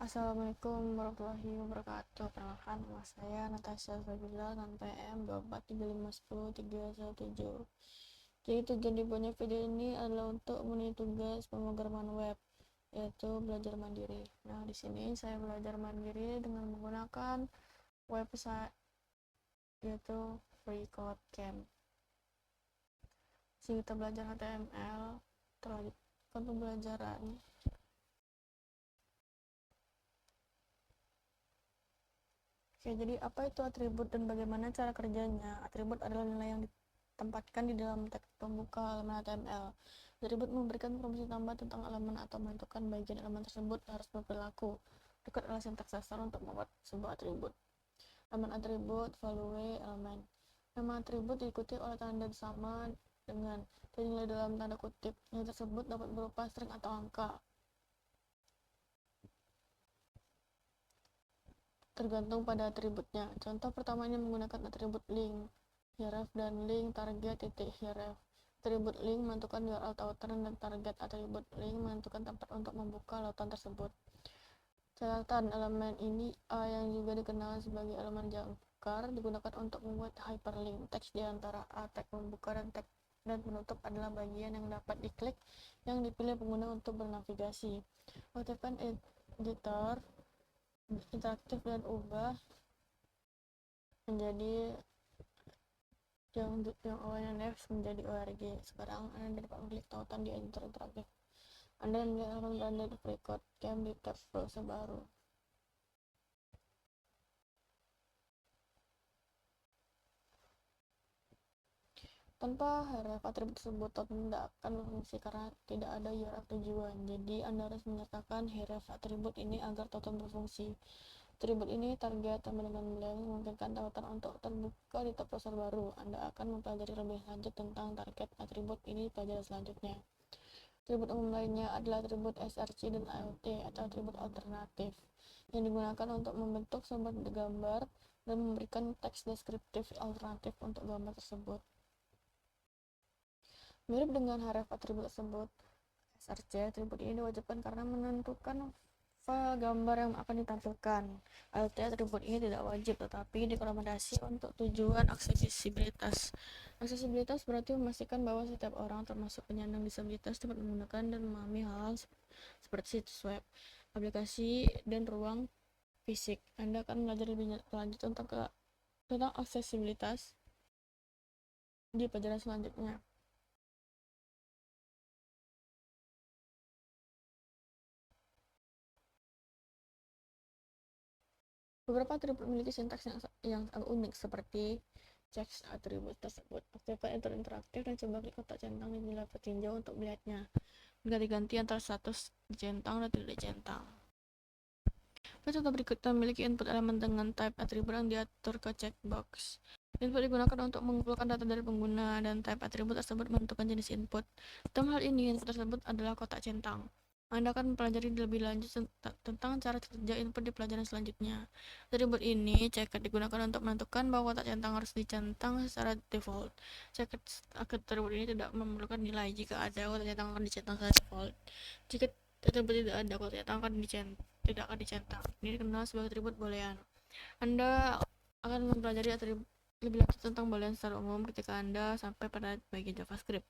Assalamualaikum warahmatullahi wabarakatuh. Perkenalkan, nama saya Natasha Sabila, NAM PM 243510317. Jadi tujuan dibuatnya video ini adalah untuk memenuhi tugas pemrograman web, yaitu belajar mandiri. Nah, di sini saya belajar mandiri dengan menggunakan website yaitu FreeCodeCamp. Jadi kita belajar HTML, terlanjut ke pembelajaran. Oke, jadi apa itu atribut dan bagaimana cara kerjanya? Atribut adalah nilai yang ditempatkan di dalam teks pembuka halaman HTML. Atribut memberikan informasi tambah tentang elemen atau menentukan bagian elemen tersebut harus berperilaku. Berikut adalah sintaks dasar untuk membuat sebuah atribut. Elemen atribut, value, elemen. Nama atribut diikuti oleh tanda sama dengan nilai dalam tanda kutip. Nilai tersebut dapat berupa string atau angka, tergantung pada atributnya. Contoh pertamanya menggunakan atribut link, href, dan link target titik href. Atribut link menentukan URL tautan dan target. Atribut link menentukan tempat untuk membuka lautan tersebut. Catatan, elemen ini A yang juga dikenal sebagai elemen jangkar digunakan untuk membuat hyperlink. Teks di antara A, teks membuka, dan teks dan penutup adalah bagian yang dapat diklik yang dipilih pengguna untuk bernavigasi. Aktifkan editor interaktif dan ubah menjadi yang awalnya next menjadi org. Sekarang Anda dapat mengklik tautan di editor interaktif. Anda melihat halaman Anda di FreeCodeCamp di tab browser baru. Tanpa href, atribut tersebut tidak akan berfungsi karena tidak ada URL tujuan. Jadi Anda harus menyertakan href atribut ini agar tautan berfungsi. Atribut ini target tambah dengan blank memungkinkan tautan untuk terbuka di tab browser baru. Anda akan mempelajari lebih lanjut tentang target atribut ini di pelajaran selanjutnya. Atribut umum lainnya adalah atribut src dan ALT atau atribut alternatif yang digunakan untuk membentuk sebuah gambar dan memberikan teks deskriptif alternatif untuk gambar tersebut. Mirip dengan href atribut tersebut, src atribut ini diwajibkan karena menentukan file gambar yang akan ditampilkan. ALT atribut ini tidak wajib tetapi direkomendasi untuk tujuan aksesibilitas. Aksesibilitas berarti memastikan bahwa setiap orang termasuk penyandang disabilitas dapat menggunakan dan memahami hal seperti situs web, aplikasi, dan ruang fisik. Anda akan belajar lebih lanjut tentang aksesibilitas di pelajaran selanjutnya. Beberapa atribut memiliki sintaks yang agak unik seperti cek atribut tersebut. Aktifkan editor interaktif dan coba klik kotak centang di layar petinjau untuk melihatnya. Berganti-ganti antara status dicentang dan tidak dicentang. Pada contoh berikutnya memiliki input elemen dengan type atribut yang diatur ke checkbox. Input digunakan untuk mengumpulkan data dari pengguna dan type atribut tersebut menentukan jenis input. Dalam hal ini, input tersebut adalah kotak centang. Anda akan mempelajari lebih lanjut tentang cara kerja input di pelajaran selanjutnya. Atribut ini checked digunakan untuk menentukan bahwa kotak centang harus dicentang secara default. Checked atribut ini tidak memerlukan nilai jika ada kotak centang akan dicentang secara default. Jika atribut tidak ada, kotak centang tidak akan dicentang. Ini dikenal sebagai atribut boolean. Anda akan mempelajari atribut lebih lanjut tentang boolean secara umum ketika Anda sampai pada bagian JavaScript.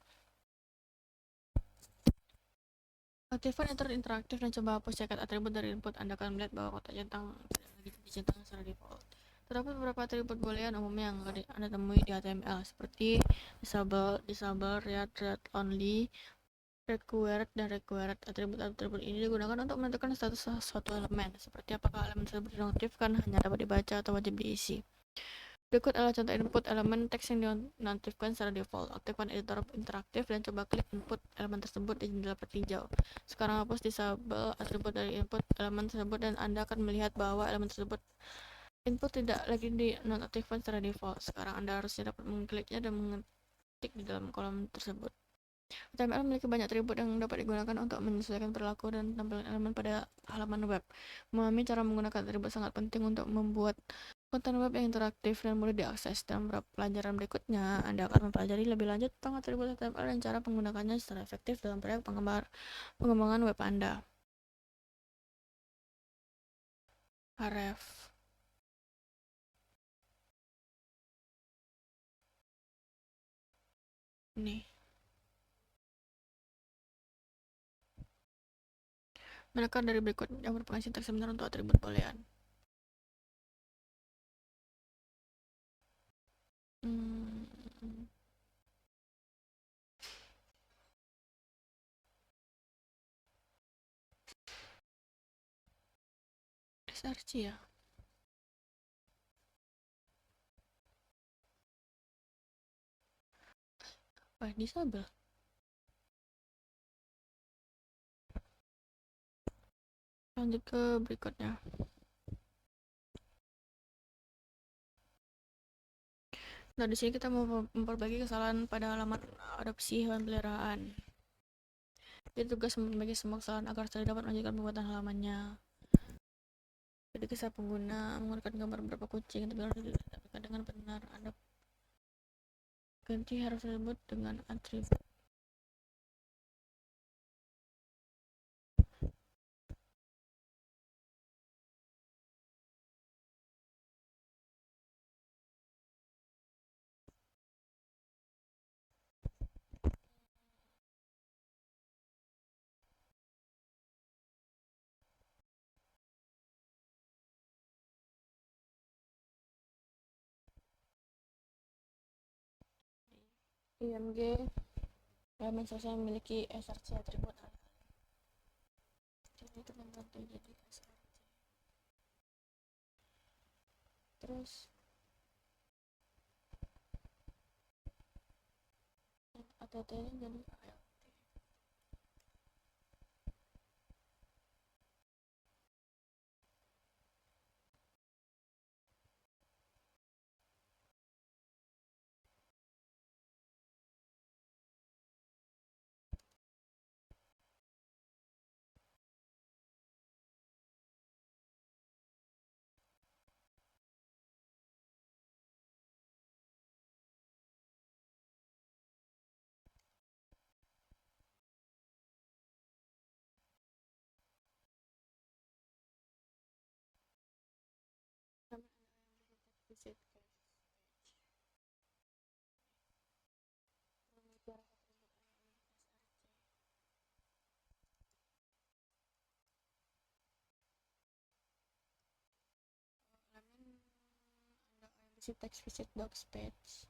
Aktifkan editor interaktif dan coba hapus cekat atribut dari input. Anda akan melihat bahwa kotak centang tidak lagi dicentang secara default. Terdapat beberapa atribut boolean umumnya yang Anda temui di HTML seperti disable, read only, required, dan required. Atribut ini digunakan untuk menentukan status suatu elemen, seperti apakah elemen tersebut dinonaktifkan, hanya dapat dibaca, atau wajib diisi. Berikut adalah contoh input elemen teks yang dinonaktifkan secara default. Aktifkan editor interaktif dan coba klik input elemen tersebut di jendela petinjau. Sekarang hapus disable atribut dari input elemen tersebut dan Anda akan melihat bahwa elemen tersebut input tidak lagi dinonaktifkan secara default. Sekarang Anda harusnya dapat mengkliknya dan mengetik di dalam kolom tersebut. HTML memiliki banyak atribut yang dapat digunakan untuk menyesuaikan perilaku dan tampilan elemen pada halaman web. Memahami cara menggunakan atribut sangat penting untuk membuat konten web yang interaktif dan mudah diakses. Dalam pelajaran berikutnya, Anda akan mempelajari lebih lanjut tentang atribut HTML dan cara menggunakannya secara efektif dalam proyek pengembangan web Anda. href. Nih, mereka dari berikut yang merupakan sintaks sebenarnya untuk atribut boolean. SRC ya. Disable. Lanjut ke berikutnya. Nah, di sini kita mau memperbaiki kesalahan pada halaman adopsi hewan peliharaan. Jadi tugas memperbaiki semua kesalahan agar saya dapat melanjutkan pembuatan halamannya. Jadi kisah pengguna menggunakan gambar beberapa kucing tapi harus didapatkan dengan benar. Anda ganti harus tersebut dengan atribut. IMG elemen sosial memiliki SRC atribut jadi itu membantu jadi SRC. Terus ATT nya jadi ALT. Visit visit text visit docs page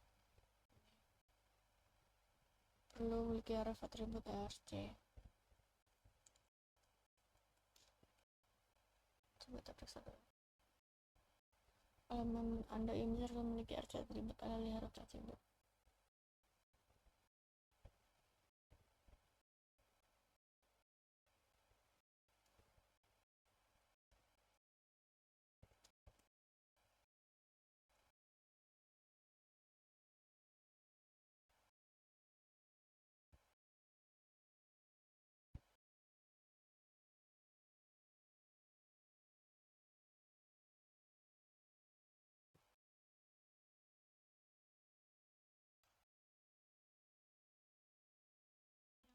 perlu memiliki ref atribut ARC. Coba kita periksa dulu. Elemen Anda ini harus memiliki ARC atribut alih harus atribut.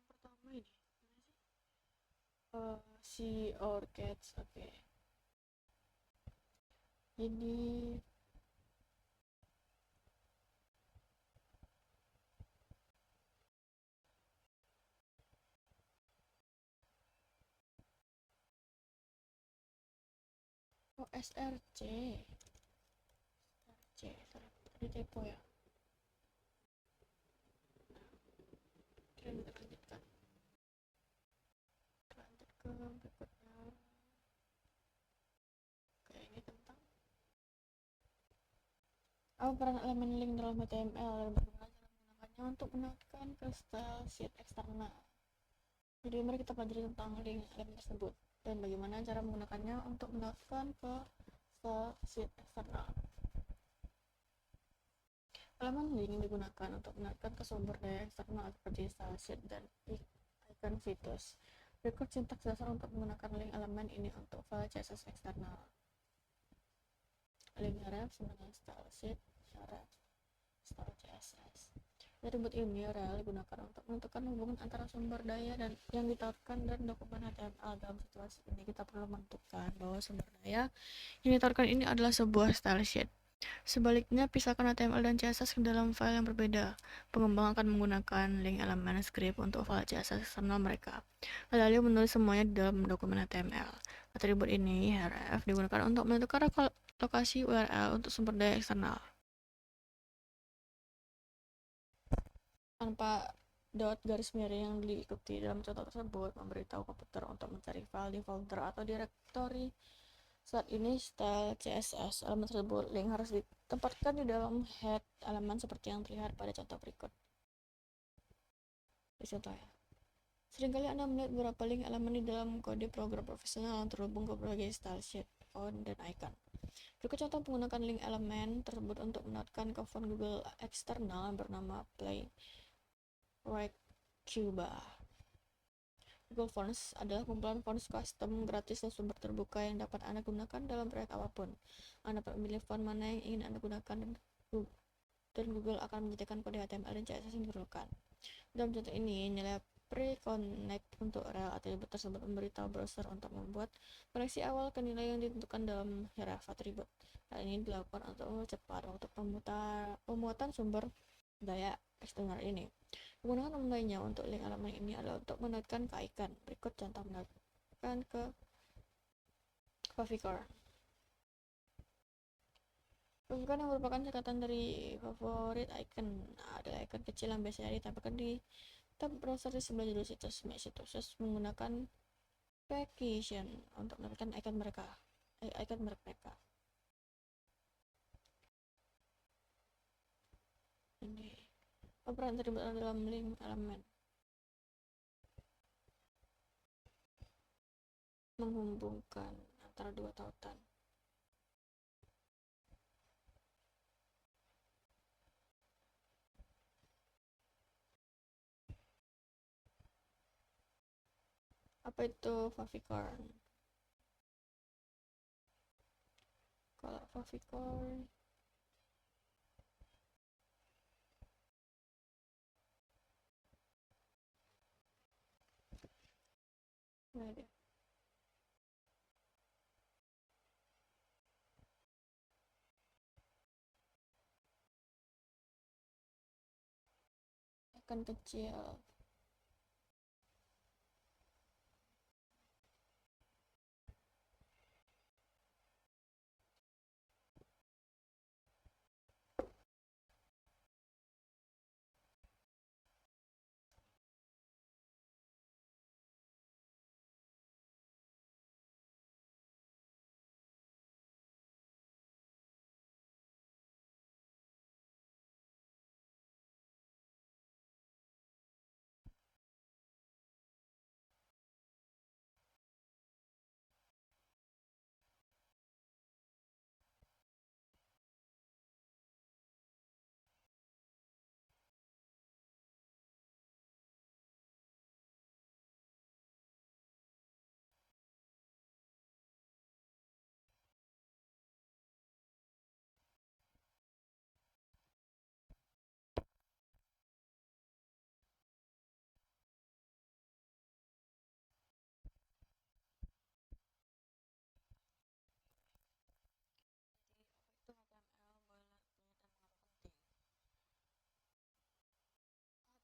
Pertama ini si orchids, oke. Jadi SRC tadi typo ya. Kita lanjutkan lanjut ke berikutnya. Oke, ini tentang apa peran elemen link dalam HTML dan bagaimana cara menggunakannya untuk menaikkan ke style sheet eksternal. Jadi mari kita pelajari tentang link elemen tersebut dan bagaimana cara menggunakannya untuk menaikkan ke style sheet eksternal. Elemen link digunakan untuk menaikkan ke sumber daya eksternal seperti style sheet dan icon fitus. Berikut sintaks dasar untuk menggunakan link elemen ini untuk file CSS eksternal. Link href dengan style sheet href style CSS. Atribut ini rel digunakan untuk menentukan hubungan antara sumber daya dan yang ditawarkan dan dokumen HTML. Dalam situasi ini kita perlu menentukan bahwa sumber daya yang ditawarkan ini adalah sebuah style sheet. Sebaliknya, pisahkan HTML dan CSS ke dalam file yang berbeda. Pengembang akan menggunakan link elemen script untuk file CSS eksternal mereka, lalu menulis semuanya di dalam dokumen HTML. Atribut ini, href, digunakan untuk menentukan lokasi URL untuk sumber daya eksternal. Tanpa dot garis miring yang diikuti dalam contoh tersebut memberitahu komputer untuk mencari file di folder atau direktori. Saat ini style CSS elemen tersebut link harus ditempatkan di dalam head elemen seperti yang terlihat pada contoh berikut. Contoh ya. Seringkali Anda melihat beberapa link elemen di dalam kode program profesional yang terhubung ke berbagai style sheet, font, dan icon. Berikut contoh menggunakan link elemen tersebut untuk menautkan ke font Google eksternal yang bernama Playwright Cuba. Google Fonts adalah kumpulan fonts custom gratis dan sumber terbuka yang dapat Anda gunakan dalam proyek apapun. Anda dapat memilih font mana yang ingin Anda gunakan dan Google akan menyediakan kode HTML dan CSS yang diperlukan. Dalam contoh ini, nilai pre-connect untuk rel atribut tersebut memberitahu browser untuk membuat koneksi awal ke nilai yang ditentukan dalam href atribut. Hal ini dilakukan untuk mempercepat waktu pemuatan sumber daya eksternal ini. Penggunaan umum lainnya untuk link elemen ini adalah untuk menautkan ke icon. Berikut contoh menautkan ke favicon. Favicon yang merupakan singkatan dari favorit icon adalah icon kecil yang biasanya ditempelkan di tab browser di sebelah judul situs. Situs menggunakan packaging untuk mendapatkan icon mereka. Ini peran terlibat dalam link elemen menghubungkan antara dua tautan. Apa itu favicon? Kalau favicon nah dia icon kecil.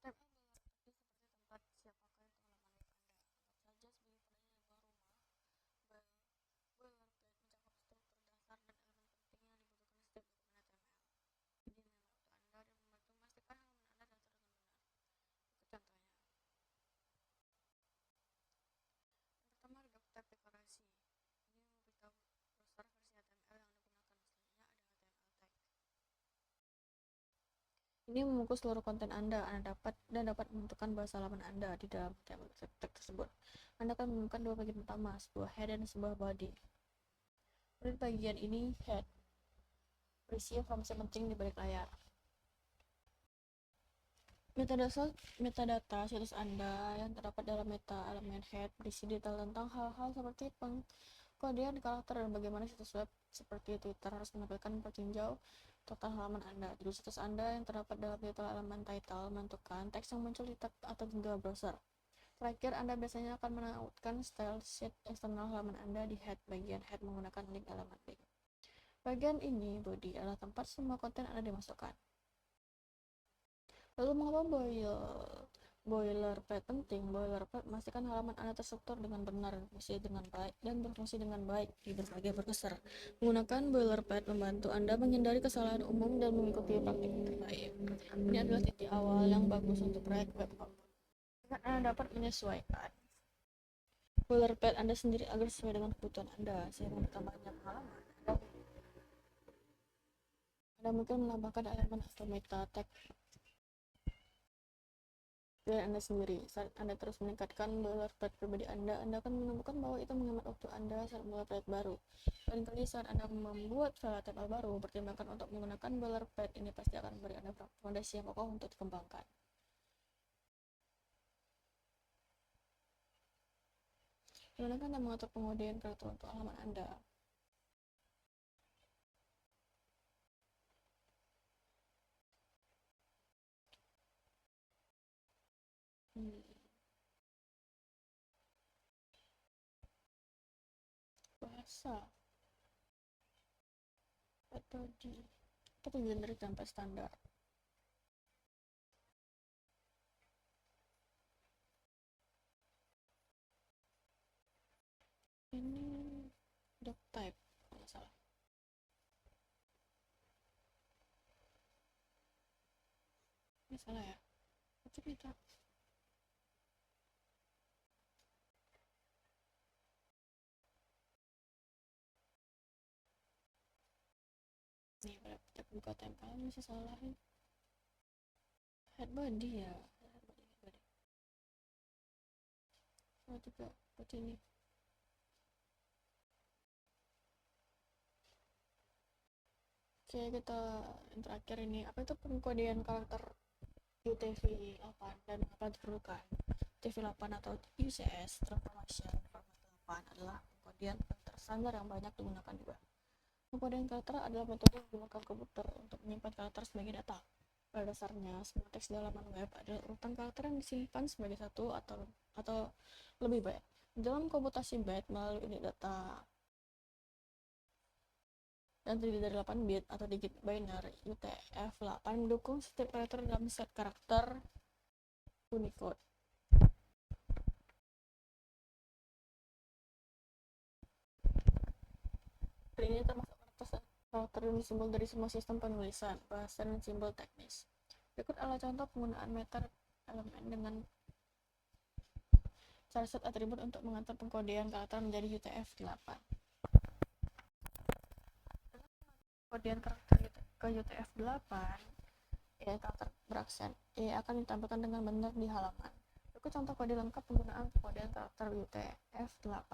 Itu HTML boleh HTML seperti tempat siapakah itu halaman web Anda. Anggap saja sebagai fondasi sebuah rumah. Boilerplate mencakup struktur dasar dan elemen penting yang dibutuhkan setiap dokumen HTML. Ini membantu Anda dan membantu memastikan halaman Anda teratur dengan benar. Ikut contohnya. Yang pertama ada tab dekorasi. Ini memberitahu browser versi HTML yang Anda gunakan. Selanjutnya ada HTML tag. Ini membungkus seluruh konten Anda dapat menentukan bahasa halaman Anda di dalam HTML tag tersebut. Anda akan menemukan dua bagian utama, sebuah head dan sebuah body. Pada bagian ini head berisi informasi penting di balik layar. Metadata situs Anda yang terdapat dalam meta elemen head berisi detail tentang hal-hal seperti pengkodean karakter dan bagaimana situs web seperti Twitter harus menampilkan bertinjau total halaman Anda. Judul situs Anda yang terdapat dalam titel halaman title menentukan teks yang muncul di tab atau jendela browser. Terakhir, Anda biasanya akan menautkan style sheet eksternal halaman Anda di head bagian head menggunakan link halaman link. Bagian ini, body, adalah tempat semua konten Anda dimasukkan. Lalu mengapa boilerplate penting? Boilerplate memastikan halaman Anda terstruktur dengan benar dan berfungsi dengan baik di berbagai browser. Menggunakan boilerplate membantu Anda menghindari kesalahan umum dan mengikuti praktik terbaik. Ini adalah titik awal yang bagus untuk proyek web dengan Anda dapat menyesuaikan boilerplate Anda sendiri agar sesuai dengan kebutuhan Anda. Sehingga bertambahnya halaman, Anda mungkin menambahkan elemen atau meta tag dari Anda sendiri. Saat Anda terus meningkatkan boilerplate pribadi Anda akan menemukan bahwa itu menghemat waktu Anda saat memulai proyek baru. Barangkali saat Anda membuat file HTML baru, pertimbangkan untuk menggunakan boilerplate. Ini pasti akan memberi Anda fondasi yang kokoh untuk dikembangkan. Bagaimana Anda mengatur pengujian karakter untuk halaman Anda? Bahasa atau genre tanpa standar. Ini doc type, nggak salah. Ini salah ya? Itu kita. Nih, pada pencet buka tempel masih salah ya. Head body ya. Head body. Oh, juga seperti ini. Oke, kita yang terakhir ini, apa itu pengkodean karakter UTF-8 dan apa diperlukan? UTF-8 atau UCS Transformation Format 8 adalah pengkodean karakter standar yang banyak digunakan di web. Pengkodean karakter adalah metode yang digunakan komputer untuk menyimpan karakter sebagai data. Pada dasarnya, semua teks di halaman web adalah urutan karakter yang disimpan sebagai satu atau lebih byte. Dalam komputasi byte melalui unit data dan terdiri dari 8 bit atau digit binary, UTF-8 mendukung setiap karakter dalam set karakter Unicode. Ini termasuk karakter dan simbol dari semua sistem penulisan, bahasa, dan simbol teknis. Berikut adalah contoh penggunaan meter elemen dengan cara set atribut untuk mengatur pengkodean karakter menjadi UTF-8. Pengkodean karakter ke UTF-8, karakter beraksen E akan ditampilkan dengan benar di halaman. Berikut contoh kode lengkap penggunaan pengkodean karakter UTF-8.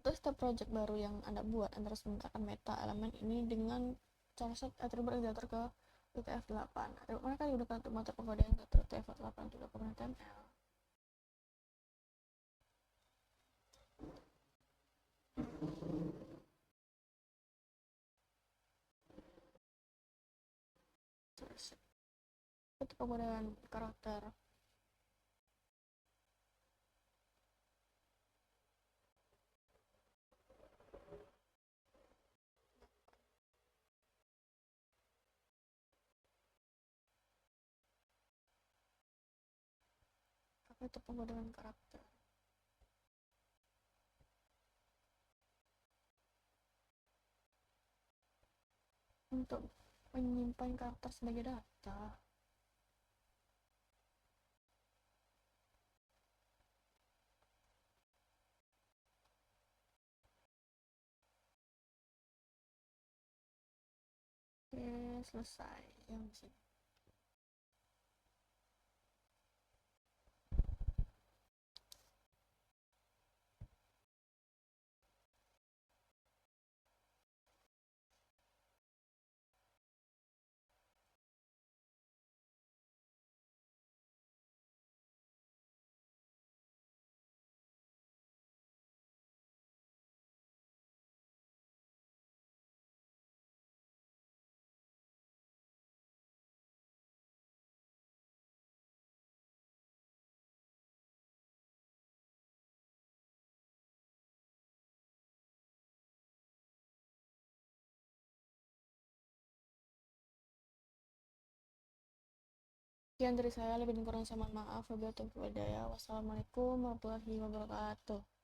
Untuk setiap project baru yang Anda buat, Anda harus menggunakan meta elemen ini dengan cara set atribut editor ke UTF-8. Atribut mana kan digunakan untuk mengatur pengkodean karakter UTF-8 di dokumen HTML. Itu penggunaan karakter. Apa itu penggunaan karakter? Untuk menyimpan karakter sebagai data. Oke, selesai yang sini. Sekian dari saya, lebih dan kurang saya mohon maaf. Wabillahi taufiq wal hidayah. Wassalamualaikum warahmatullahi wabarakatuh.